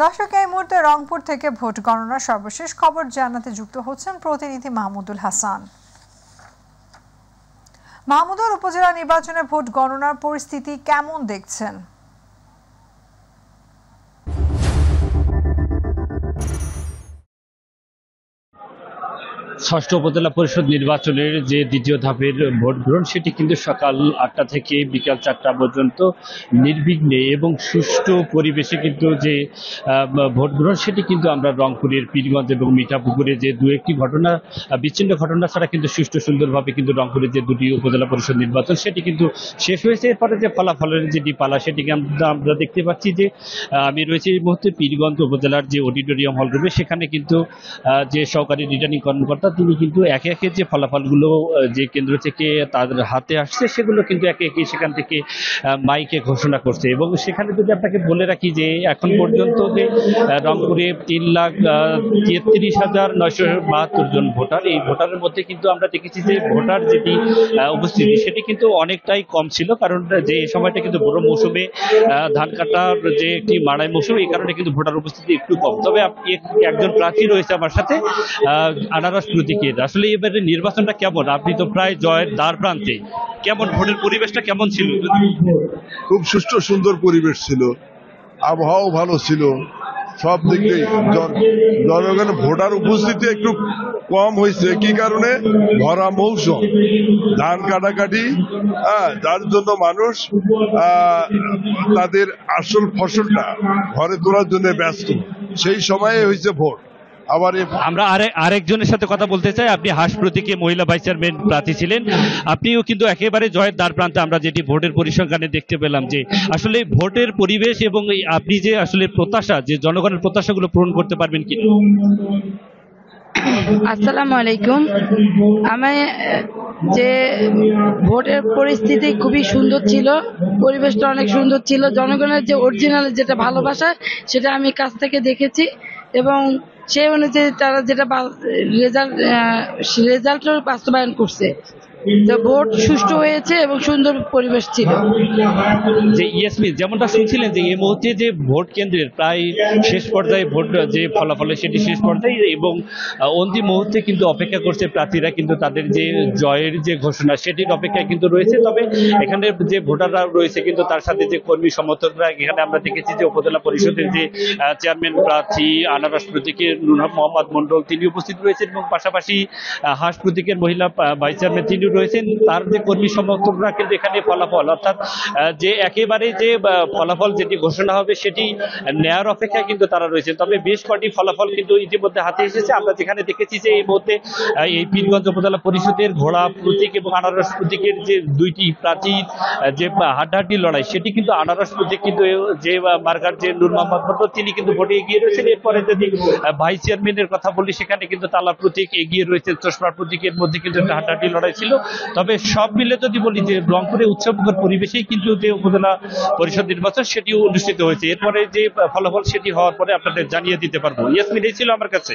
দর্শক, এই মুহূর্তে রংপুর থেকে ভোট গণনার সর্বশেষ খবর জানাতে যুক্ত হচ্ছেন প্রতিনিধি মাহমুদুল হাসান। মাহমুদুল, উপজেলা নির্বাচনে ভোট গণনার পরিস্থিতি কেমন দেখছেন? ষষ্ঠ উপজেলা পরিষদ নির্বাচনের যে দ্বিতীয় ধাপের ভোট গ্রহণ সেটি কিন্তু সকাল 8টা থেকে বিকাল 4টা পর্যন্ত নির্বিঘ্নে এবং সুষ্ঠু পরিবেশে কিন্তু যে ভোট গ্রহণ সেটি কিন্তু আমরা রংপুরের পীরগঞ্জ এবং মিঠাপুকুরে যে দু একটি ঘটনা বিচ্ছিন্ন ঘটনা ছাড়া কিন্তু সুষ্ঠু সুন্দরভাবে কিন্তু রংপুরের যে দুটি উপজেলা পরিষদ নির্বাচন সেটি কিন্তু শেষ হয়েছে। এরপরে যে ফলাফলের যেটি পালা সেটিকে আমরা দেখতে পাচ্ছি যে আমি রয়েছে এই মুহূর্তে পীরগঞ্জ উপজেলার যে অডিটোরিয়াম হল রুমে, সেখানে কিন্তু যে সহকারী রিটার্নিং কর্মকর্তা তিনি কিন্তু একে একে যে ফলাফলগুলো যে কেন্দ্র থেকে তাদের হাতে আসছে সেগুলো কিন্তু একে একে সেখান থেকে মাইকে ঘোষণা করছে। এবং সেখানে যদি আপনাকে বলে রাখি যে এখন পর্যন্ত যে রংপুরে 3,33,972 জন ভোটার, এই ভোটারের মধ্যে কিন্তু আমরা দেখেছি যে ভোটার যেটি উপস্থিতি সেটি কিন্তু অনেকটাই কম ছিল, কারণ যে সময়টা কিন্তু বড় মৌসুমে ধান কাটার যে একটি মাড়াই মৌসুম, এই কারণে কিন্তু ভোটার উপস্থিতি একটু কম। তবে একজন প্রার্থী রয়েছে আমার সাথে, আনারস প্রতীকের। আসলে এবারে নির্বাচনটা কেমন? আপনি তো প্রায় জয়ের দ্বার প্রান্তে, কেমন ভোটের পরিবেশটা কেমন ছিল? খুব সুষ্ঠু সুন্দর পরিবেশ ছিল, আবহাওয়াও ভালো ছিল, সব দিক দিয়ে জনগণের ভোটার উপস্থিতি একটু কম হয়েছে। কি কারণে? ভরা মৌসুম, ধান কাটাকাটি, যার জন্য মানুষ তাদের আসল ফসলটা ঘরে তোলার জন্য ব্যস্ত, সেই সময়ে হয়েছে ভোট। আবার আমরা আরেকজনের সাথে কথা বলতে চাই। আপনি হাঁস প্রতীকে মহিলা ভাইস চেয়ারম্যান প্রার্থী ছিলেন, আপনিও কিন্তু একেবারে জয়ের দ্বার প্রান্তে আমরা যেটি ভোটের পরিসংখ্যানে দেখতে পেলাম যে আসলে ভোটের পরিবেশ এবং আপনি যে আসলে প্রত্যাশা, যে জনগণের প্রত্যাশাগুলো পূরণ করতে পারবেন কি? আসসালামু আলাইকুম। আমি যে ভোটের পরিস্থিতি খুবই সুন্দর ছিল, পরিবেশটা অনেক সুন্দর ছিল, জনগণের যে অরিজিনাল যেটা ভালোবাসা সেটা আমি কাছ থেকে দেখেছি এবং সেই অনুযায়ী তারা যেটা রেজাল্টের বাস্তবায়ন করছে। ভোট সুষ্ঠু হয়েছে এবং সুন্দর পরিবেশ ছিল। যে ইয়াসমিন, যেমনটা শুনছিলেন যে এই মুহূর্তে যে ভোট কেন্দ্রের প্রায় শেষ পর্যায়ে ভোট যে ফলাফলে সেটি শেষ পর্যায়ে এবং অন্তিম মুহূর্তে কিন্তু অপেক্ষা করছে প্রার্থীরা, কিন্তু তাদের যে জয়ের যে ঘোষণা সেটির অপেক্ষায় কিন্তু রয়েছে। তবে এখানে যে ভোটাররা রয়েছে কিন্তু তার সাথে যে কর্মী সমর্থকরা, এখানে আমরা দেখেছি যে উপজেলা পরিষদের যে চেয়ারম্যান প্রার্থী আনারস প্রতীকের নূর মোহাম্মদ মন্ডল তিনি উপস্থিত রয়েছেন এবং পাশাপাশি হাঁস প্রতীকের মহিলা ভাইস চেয়ারম্যান তিনি রয়েছেন। তার যে কর্মী সমর্থকরা কিন্তু এখানে ফলাফল অর্থাৎ যে একেবারে যে ফলাফল যেটি ঘোষণা হবে সেটি নেয়ার অপেক্ষায় কিন্তু তারা রয়েছেন। তবে বেশ কয়েকটি ফলাফল কিন্তু ইতিমধ্যে হাতে এসেছে। আমরা যেখানে দেখেছি যে এই মুহূর্তে এই পীরগঞ্জ উপজেলা পরিষদের ঘোড়া প্রতীক এবং আনারস প্রতীকের যে দুইটি প্রার্থীর যে হাড্ডাহাড্ডি লড়াই, সেটি কিন্তু আনারস প্রতীক কিন্তু যে মার্কার যে নূর মোহাম্মদ মন্ডল তিনি কিন্তু ভোটে এগিয়ে রয়েছেন। এরপরে যদি ভাইস চেয়ারম্যানের কথা বলি, সেখানে কিন্তু তালা প্রতীক এগিয়ে রয়েছে, চশমা প্রতীকের মধ্যে কিন্তু একটা হাড্ডাহাড্ডি লড়াই ছিল। তবে সব মিলে যদি বলি যে রংপুরে উৎসবমুখর পরিবেশেই কিন্তু যে উপজেলা পরিষদ নির্বাচন সেটিও অনুষ্ঠিত হয়েছে। এরপরে যে ফলাফল সেটি হওয়ার পরে আপনাদের জানিয়ে দিতে পারবো। ইয়াসমিন, এই ছিল আমার কাছে।